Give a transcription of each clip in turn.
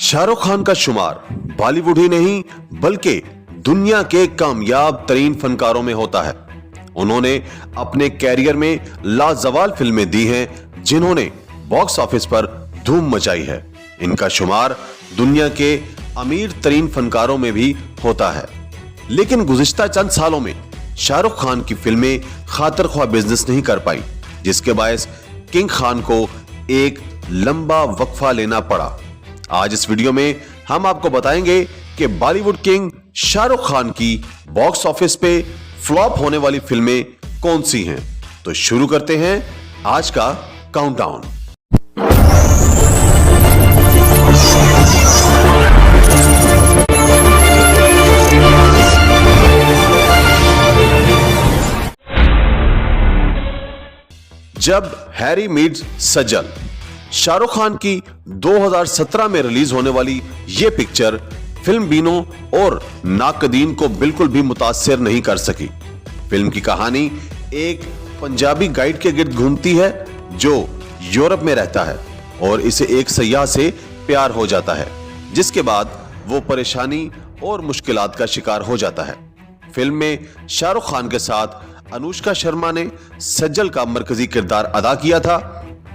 शाहरुख खान का शुमार बॉलीवुड ही नहीं बल्कि दुनिया के कामयाब तरीन फनकारों में होता है। उन्होंने अपने कैरियर में लाजवाब फिल्में दी हैं जिन्होंने बॉक्स ऑफिस पर धूम मचाई है। इनका शुमार दुनिया के अमीर तरीन फनकारों में भी होता है। लेकिन गुज़िश्ता चंद सालों में शाहरुख खान की फिल्में खातिर ख्वाह बिजनेस नहीं कर पाई, जिसके बायस किंग खान को एक लंबा वक्फा लेना पड़ा। आज इस वीडियो में हम आपको बताएंगे कि बॉलीवुड किंग शाहरुख खान की बॉक्स ऑफिस पे फ्लॉप होने वाली फिल्में कौन सी हैं। तो शुरू करते हैं आज का काउंटडाउन। जब हैरी मीट्स सजल शाहरुख खान की 2017 में रिलीज होने वाली यह पिक्चर फिल्म बीनों और नाकदीन को बिल्कुल भी मुतासिर नहीं कर सकी। फिल्म की कहानी एक पंजाबी गाइड के गिर्द घूमती है जो यूरोप में रहता है और इसे एक सयाह से प्यार हो जाता है, जिसके बाद वो परेशानी और मुश्किलात का शिकार हो जाता है। फिल्म में शाहरुख खान के साथ अनुष्का शर्मा ने सज्जल का मरकजी किरदार अदा किया था।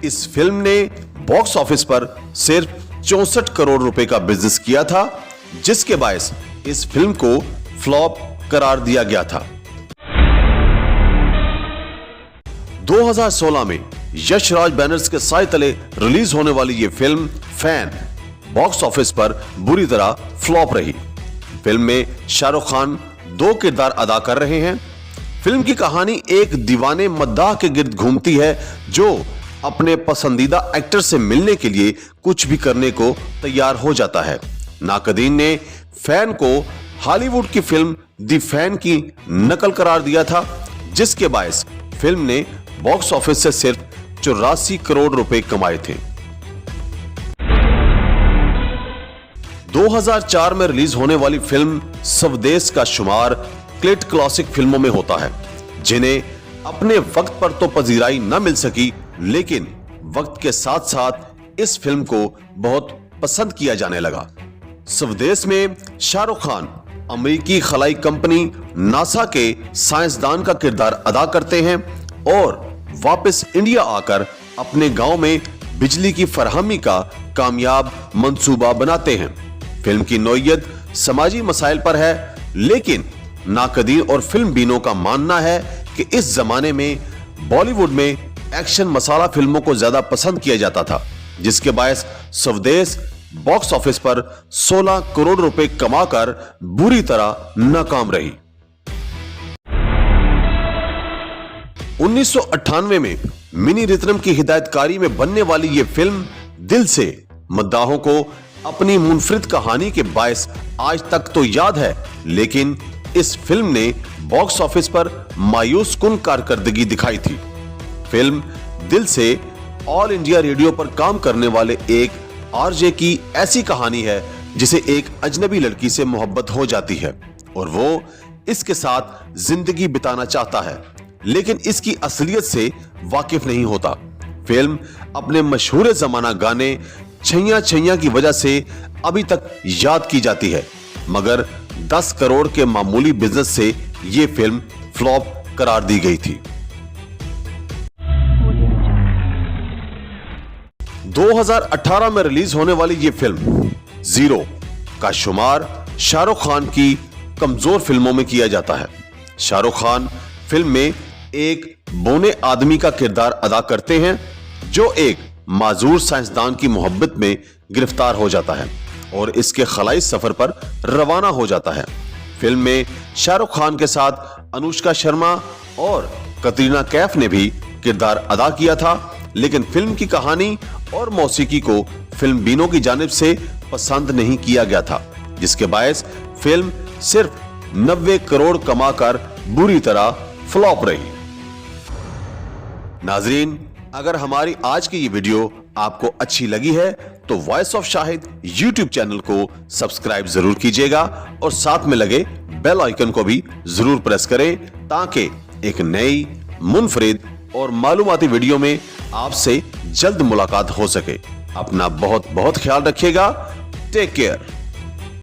इस फिल्म ने बॉक्स ऑफिस पर सिर्फ 64 करोड़ रुपए का बिजनेस किया था, जिसके बायस इस फिल्म को फ्लॉप करार दिया गया था। 2016 में यश राज बैनर्स के साए तले रिलीज होने वाली यह फिल्म फैन बॉक्स ऑफिस पर बुरी तरह फ्लॉप रही। फिल्म में शाहरुख खान दो किरदार अदा कर रहे हैं। फिल्म की कहानी एक दीवाने मद्दाह के गिर्द घूमती है जो अपने पसंदीदा एक्टर से मिलने के लिए कुछ भी करने को तैयार हो जाता है। नाकदीन ने फैन को हॉलीवुड की फिल्म दी फैन की नकल करार दिया था, जिसके बायस फिल्म ने बॉक्स ऑफिस से सिर्फ 84 करोड़ रुपए कमाए थे। 2004 में रिलीज होने वाली फिल्म स्वदेश का शुमार क्लिट क्लासिक फिल्मों में होता है, जिन्हें अपने वक्त पर तो पजीराई न मिल सकी, लेकिन वक्त के साथ साथ इस फिल्म को बहुत पसंद किया जाने लगा। स्वदेश में शाहरुख खान अमेरिकी खलाई कंपनी नासा के साइंसदान का किरदार अदा करते हैं और वापस इंडिया आकर अपने गांव में बिजली की फरहमी का कामयाब मंसूबा बनाते हैं। फिल्म की नौयत समाजी मसाइल पर है, लेकिन नाकदीन और फिल्म बीनों का मानना है कि इस जमाने में बॉलीवुड में एक्शन मसाला फिल्मों को ज्यादा पसंद किया जाता था, जिसके बायस स्वदेश बॉक्स ऑफिस पर 16 करोड़ रुपए कमाकर बुरी तरह नाकाम रही। 1998 में मिनी रत्नम की हिदायतकारी में बनने वाली यह फिल्म दिल से मद्दाहों को अपनी मुनफरिद कहानी के बायस आज तक तो याद है, लेकिन इस फिल्म ने बॉक्स ऑफिस पर मायूस कुन कारकर्दगी दिखाई थी। फिल्म दिल से ऑल इंडिया रेडियो पर काम करने वाले एक आरजे की ऐसी कहानी है जिसे एक अजनबी लड़की से मोहब्बत हो जाती है और वो इसके साथ जिंदगी बिताना चाहता है, लेकिन इसकी असलियत से वाकिफ नहीं होता। फिल्म अपने मशहूर जमाना गाने छैया छैया की वजह से अभी तक याद की जाती है, मगर 10 करोड़ के मामूली बिजनेस से यह फिल्म फ्लॉप करार दी गई थी। 2018 में रिलीज होने वाली यह फिल्म जीरो का शुमार शाहरुख खान की कमजोर फिल्मों में किया जाता है। शाहरुख खान फिल्म में एक बोने आदमी का किरदार अदा करते हैं जो एक माजूर साइंसदान की मोहब्बत में गिरफ्तार हो जाता है और इसके खलाई सफर पर रवाना हो जाता है। फिल्म में शाहरुख खान के साथ अनुष्का शर्मा और कतरीना कैफ ने भी किरदार अदा किया था, लेकिन फिल्म की कहानी और मौसीकी को फिल्म बीनों की जानिब से पसंद नहीं किया गया था, जिसके बायस फिल्म सिर्फ 90 करोड़ कमाकर बुरी तरह फ्लॉप रही। नाजरीन, अगर हमारी आज की ये वीडियो आपको अच्छी लगी है तो voice of Shahid YouTube channel को सब्सक्राइब जरूर कीजिएगा और साथ में लगे बेल आइकन को भी जरूर प्रेस करें ताकि एक नई मुनफरिद और मालूमाती वीडियो में आपसे जल्द मुलाकात हो सके। अपना बहुत बहुत ख्याल रखिएगा। Take care.